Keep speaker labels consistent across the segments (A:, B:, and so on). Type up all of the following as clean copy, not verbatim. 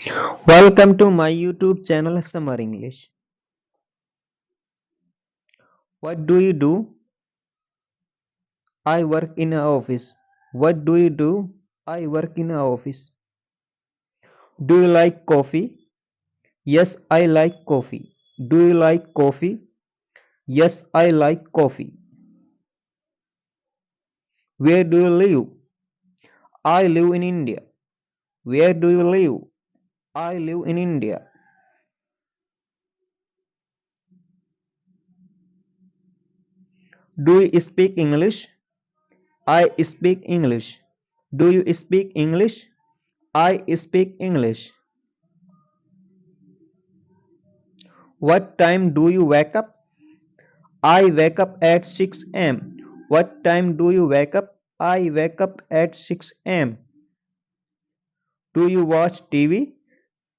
A: Welcome to my YouTube channel Summer English. What do you do? I work in a office. What do you do? I work in a office. Do you like coffee? Yes, I like coffee. Do you like coffee? Yes, I like coffee. Where do you live? I live in India. Where do you live? I live in India. Do you speak English? I speak English. Do you speak English? I speak English. What time do you wake up? I wake up at 6 a.m. What time do you wake up? I wake up at 6 a.m. Do you watch TV?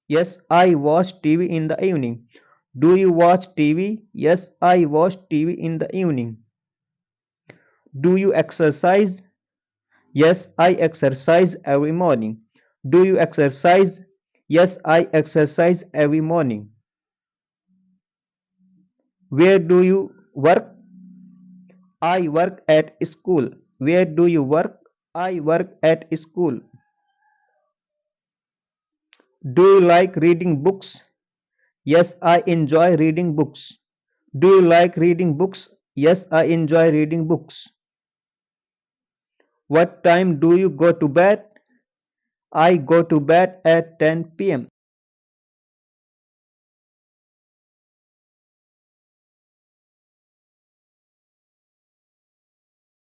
A: Yes, I watch TV in the evening. Do you watch TV? Yes, I watch TV in the evening. Do you exercise? Yes, I exercise every morning. Do you exercise? Yes, I exercise every morning. Where do you work? I work at school. Where do you work? I work at school. Do you like reading books? Yes, I enjoy reading books. Do you like reading books? Yes, I enjoy reading books. What time do you go to bed? I go to bed at 10 pm.